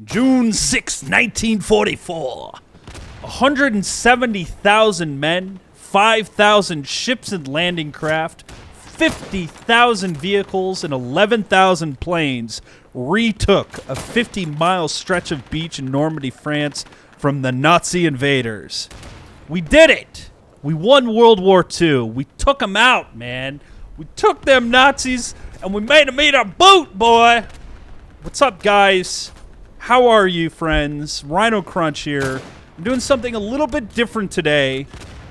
June 6, 1944. 170,000 men, 5,000 ships and landing craft, 50,000 vehicles, and 11,000 planes retook a 50-mile stretch of beach in Normandy, France from the Nazi invaders. We did it! We won World War II. We took them out, man. We took them Nazis, and we made them eat our boot, boy! What's up, guys? How are you, friends? rhinoCRUNCH here. I'm doing something a little bit different today.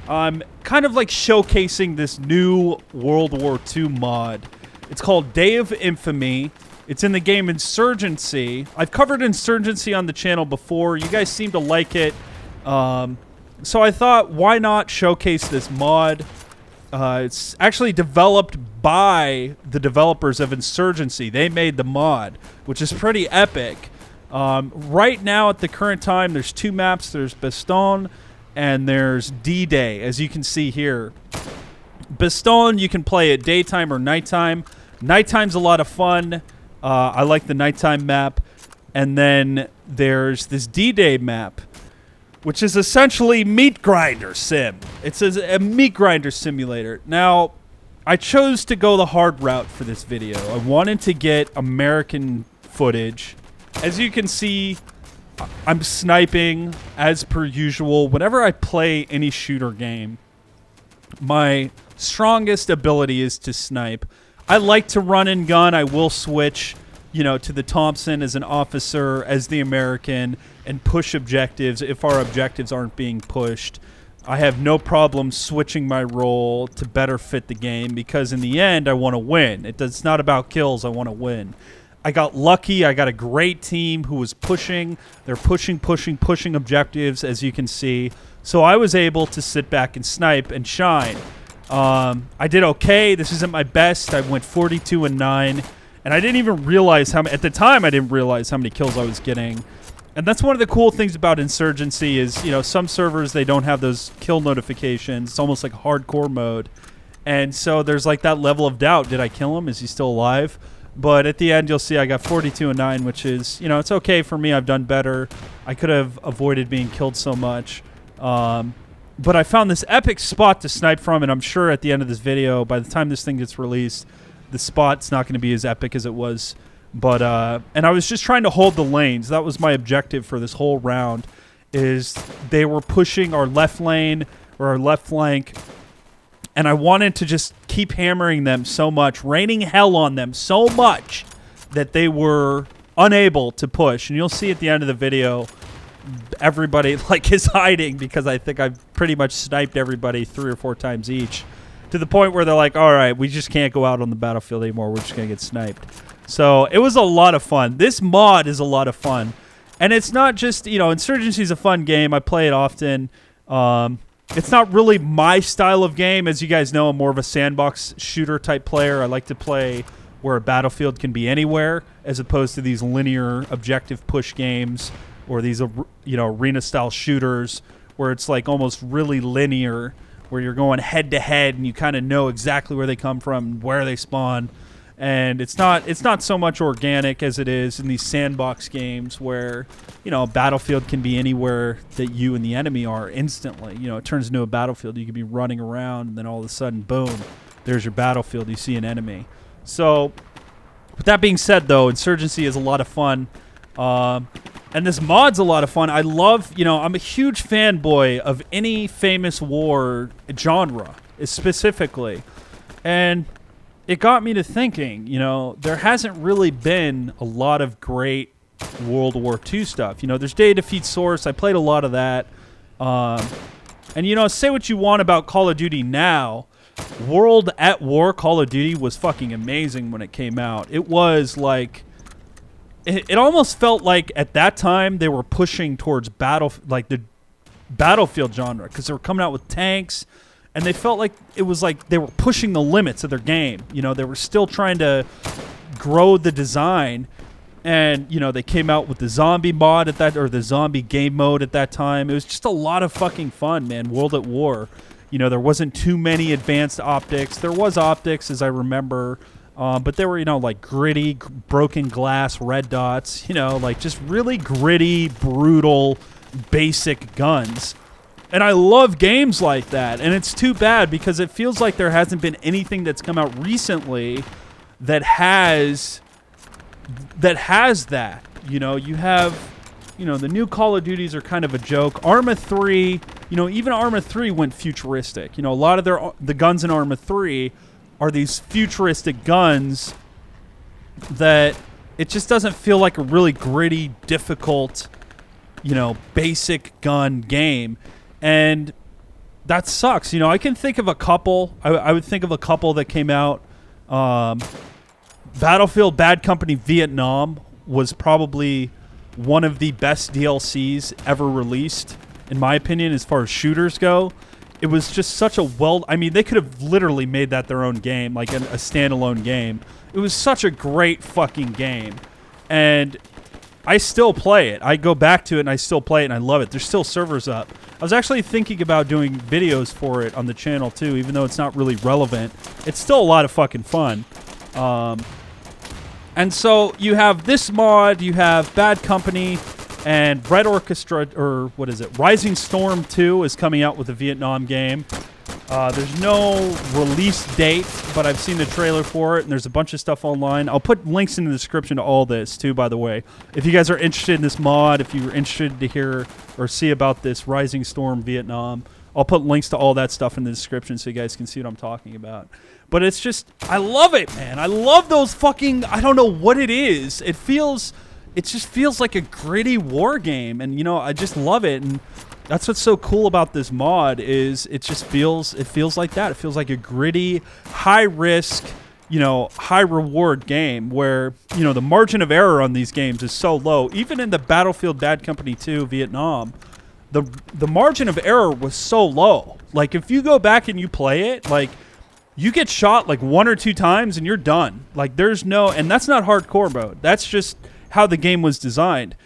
I'm kind of like showcasing this new World War II mod. It's called Day of Infamy. It's in the game Insurgency. I've covered Insurgency on the channel before. You guys seem to like it. So I thought, why not showcase this mod? It's actually developed by the developers of Insurgency. They made the mod, which is pretty epic. Right now, at the current time, there's two maps. There's Bastogne and there's D-Day, as you can see here. Bastogne, you can play at daytime or nighttime. Nighttime's a lot of fun. I like the nighttime map. And then there's this D-Day map, which is essentially meat grinder sim. It's a meat grinder simulator. Now, I chose to go the hard route for this video. I wanted to get American footage. As you can see, I'm sniping as per usual. Whenever I play any shooter game, my strongest ability is to snipe. I like to run and gun. I will switch, you know, to the Thompson as an officer, as the American, and push objectives if our objectives aren't being pushed. I have no problem switching my role to better fit the game because in the end, I want to win. It's not about kills. I want to win. I got lucky. I got a great team who was pushing. They're pushing objectives, as you can see. So I was able to sit back and snipe and shine. I did okay. This isn't my best. I went 42-9. And I didn't even realize how many... At the time, I didn't realize how many kills I was getting. And that's one of the cool things about Insurgency is, you know, some servers, they don't have those kill notifications. It's almost like hardcore mode. And so there's like that level of doubt. Did I kill him? Is he still alive? But at the end, you'll see I got 42-9, which is, you know, it's okay for me. I've done better. I could have avoided being killed so much. But I found this epic spot to snipe from, and I'm sure at the end of this video, by the time this thing gets released, the spot's not going to be as epic as it was. But, and I was just trying to hold the lanes. That was my objective for this whole round, is they were pushing our left lane or our left flank, and I wanted to just keep hammering them so much, raining hell on them so much that they were unable to push. And you'll see at the end of the video, everybody like is hiding because I think I've pretty much sniped everybody 3 or 4 times each, to the point where they're like, all right, we just can't go out on the battlefield anymore. We're just going to get sniped. So it was a lot of fun. This mod is a lot of fun. And it's not just, you know, Insurgency is a fun game. I play it often. It's not really my style of game. As you guys know, I'm more of a sandbox shooter type player. I like to play where a battlefield can be anywhere, as opposed to these linear objective push games or these, you know, arena-style shooters where it's like almost really linear, where you're going head-to-head and you kind of know exactly where they come from, where they spawn. And it's not so much organic as it is in these sandbox games where, you know, a battlefield can be anywhere that you and the enemy are instantly. You know, it turns into a battlefield. You could be running around and then all of a sudden, boom, there's your battlefield. You see an enemy. So with that being said, though, Insurgency is a lot of fun. And this mod's a lot of fun. I love, you know, I'm a huge fanboy of any famous war genre, specifically. And it got me to thinking, you know, there hasn't really been a lot of great World War II stuff. You know, there's Day of Defeat Source. I played a lot of that. And, you know, say what you want about Call of Duty now. World at War Call of Duty was fucking amazing when it came out. It was like... It almost felt like at that time they were pushing towards the battlefield genre, because they were coming out with tanks, and they felt like it was like they were pushing the limits of their game. You know, they were still trying to grow the design, and you know, they came out with the zombie mod at that, or the zombie game mode at that time. It was just a lot of fucking fun, man. World at War. You know, there wasn't too many advanced optics. There was optics, as I remember. But they were, like gritty, broken glass, red dots, like just really gritty, brutal, basic guns. And I love games like that. And it's too bad because it feels like there hasn't been anything that's come out recently that has that. You have, the new Call of Duties are kind of a joke. Arma 3, even Arma 3 went futuristic. A lot of the guns in Arma 3 are these futuristic guns that it just doesn't feel like a really gritty, difficult, basic gun game. And that sucks. I can think of a couple. I would think of a couple that came out. Battlefield Bad Company Vietnam was probably one of the best DLCs ever released, in my opinion, as far as shooters go. It was just such a they could have literally made that their own game, like a standalone game. It was such a great fucking game. And I still play it. I go back to it and I still play it and I love it. There's still servers up. I was actually thinking about doing videos for it on the channel too, even though it's not really relevant. It's still a lot of fucking fun. And so you have this mod, you have Bad Company, and Red Orchestra, or what is it? Rising Storm 2 is coming out with a Vietnam game. There's no release date, but I've seen the trailer for it, and there's a bunch of stuff online. I'll put links in the description to all this, too, by the way. If you guys are interested in this mod, if you're interested to hear or see about this Rising Storm Vietnam, I'll put links to all that stuff in the description so you guys can see what I'm talking about. But it's just, I love it, man. I love those fucking, I don't know what it is. It just feels like a gritty war game, and, I just love it, and that's what's so cool about this mod is it feels like that. It feels like a gritty, high risk, high reward game where, the margin of error on these games is so low. Even in the Battlefield Bad Company 2 Vietnam, the margin of error was so low. Like, if you go back and you play it, like, you get shot like 1 or 2 times and you're done. Like, there's no, and that's not hardcore mode. That's just how the game was designed.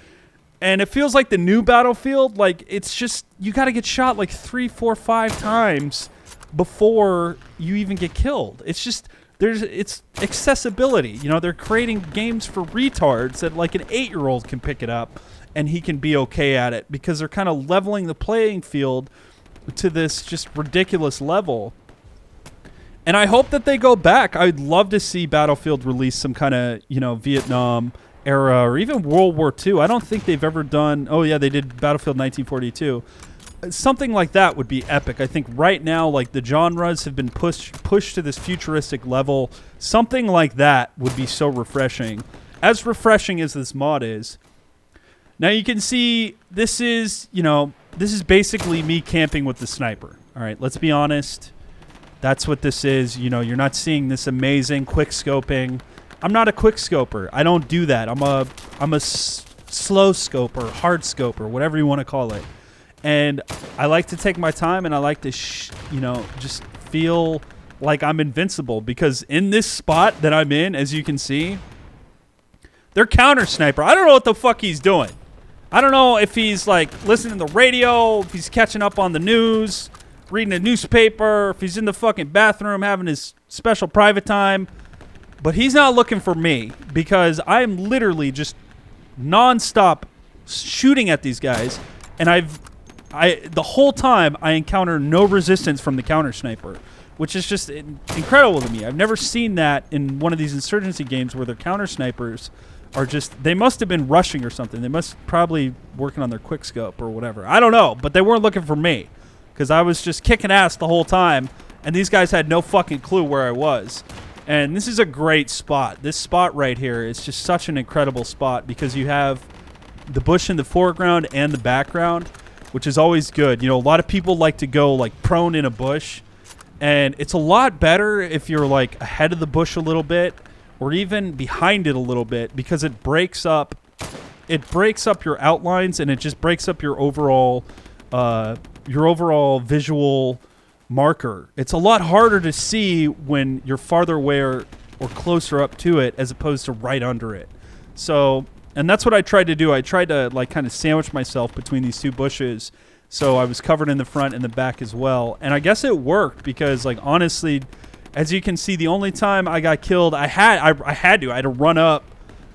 And it feels like the new Battlefield, like, it's just, you got to get shot like 3, 4, 5 times before you even get killed. It's just, it's accessibility. They're creating games for retards that like an 8-year-old can pick it up and he can be okay at it because they're kind of leveling the playing field to this just ridiculous level. And I hope that they go back. I'd love to see Battlefield release some kind of, Vietnam era or even World War II. I don't think they've ever done... Oh, yeah, they did Battlefield 1942. Something like that would be epic. I think right now, like, the genres have been pushed to this futuristic level. Something like that would be so refreshing. As refreshing as this mod is. Now, you can see this is, this is basically me camping with the sniper. All right, let's be honest. That's what this is. You're not seeing this amazing quick scoping. I'm not a quick scoper. I don't do that. I'm a slow scoper, hard scoper, whatever you want to call it. And I like to take my time and I like to, just feel like I'm invincible because in this spot that I'm in, as you can see, they're counter sniper. I don't know what the fuck he's doing. I don't know if he's like listening to the radio, if he's catching up on the news, reading a newspaper, if he's in the fucking bathroom having his special private time. But he's not looking for me because I'm literally just nonstop shooting at these guys. And the whole time I encounter no resistance from the counter sniper, which is just incredible to me. I've never seen that in one of these Insurgency games where their counter snipers are just, they must have been rushing or something. They must probably working on their quick scope or whatever. I don't know, but they weren't looking for me because I was just kicking ass the whole time. And these guys had no fucking clue where I was. And this is a great spot. This spot right here is just such an incredible spot because you have the bush in the foreground and the background, which is always good. A lot of people like to go like prone in a bush, and it's a lot better if you're like ahead of the bush a little bit or even behind it a little bit because it breaks up your outlines and it just breaks up your overall visual marker. It's a lot harder to see when you're farther away or closer up to it as opposed to right under it. So, and that's what I tried to do. I tried to like kind of sandwich myself between these two bushes so I was covered in the front and the back as well. And I guess it worked because like honestly, As you can see, the only time I got killed, I had to run up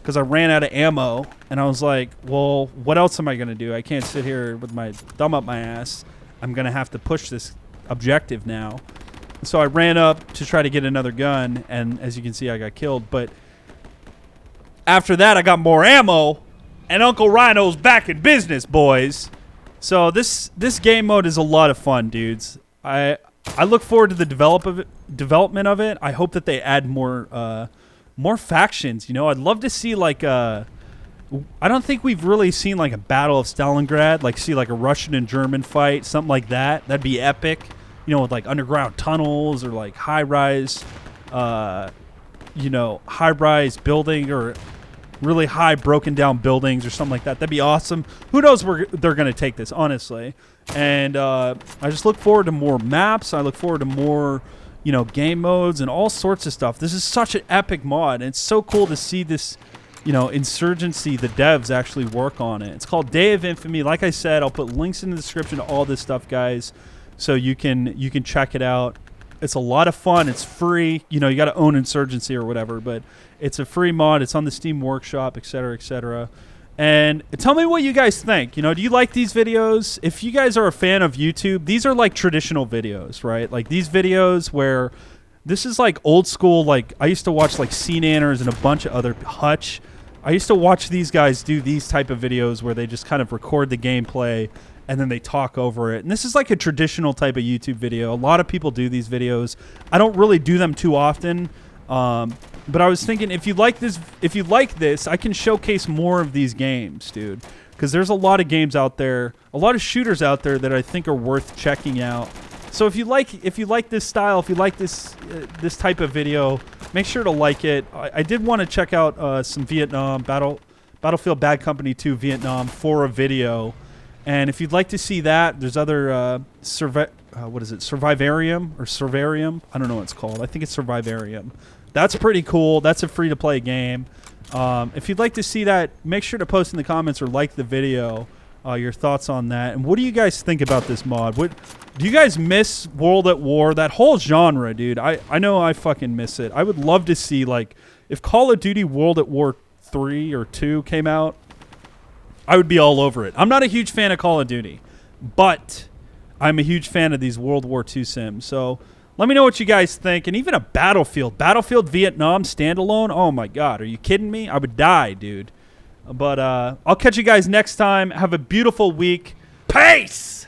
because I ran out of ammo, and I was like, well, what else am I gonna do? I can't sit here with my thumb up my ass. I'm gonna have to push this objective now. So I ran up to try to get another gun, and as you can see, I got killed. But after that, I got more ammo, and Uncle Rhino's back in business, boys. So this game mode is a lot of fun, dudes. I look forward to the development of it. I hope that they add more factions. You know, I'd love to see like I don't think we've really seen like a Battle of Stalingrad, like see like a Russian and German fight, something like that. That'd be epic. You know, with like underground tunnels or like high-rise, high-rise building or really high broken down buildings or something like that. That'd be awesome. Who knows where they're going to take this, honestly. And I just look forward to more maps. I look forward to more, game modes and all sorts of stuff. This is such an epic mod. And it's so cool to see this, Insurgency, the devs actually work on it. It's called Day of Infamy. Like I said, I'll put links in the description to all this stuff, guys. So you can check it out. It's a lot of fun. It's free. You got to own Insurgency or whatever, but it's a free mod. It's on the Steam Workshop, etc., etc. And tell me what you guys think. Do you like these videos? If you guys are a fan of YouTube, these are like traditional videos, right? Like these videos where this is like old school. Like I used to watch like CNanners and a bunch of other Hutch. I used to watch these guys do these type of videos where they just kind of record the gameplay and then they talk over it. And this is like a traditional type of YouTube video. A lot of people do these videos. I don't really do them too often. But I was thinking, if you like this, I can showcase more of these games, dude. Because there's a lot of games out there, a lot of shooters out there that I think are worth checking out. So if you like this style, if you like this type of video, make sure to like it. I did want to check out some Vietnam Battlefield Bad Company 2 Vietnam for a video. And if you'd like to see that, there's other Survivarium or Survarium. I don't know what it's called. I think it's Survivarium. That's pretty cool. That's a free-to-play game. If you'd like to see that, make sure to post in the comments or like the video your thoughts on that. And what do you guys think about this mod? Do you guys miss World at War? That whole genre, dude. I know I fucking miss it. I would love to see, like, if Call of Duty World at War 3 or 2 came out, I would be all over it. I'm not a huge fan of Call of Duty, but I'm a huge fan of these World War II sims. So let me know what you guys think. And even a Battlefield Vietnam standalone. Oh my God, are you kidding me? I would die, dude. But I'll catch you guys next time. Have a beautiful week. Peace!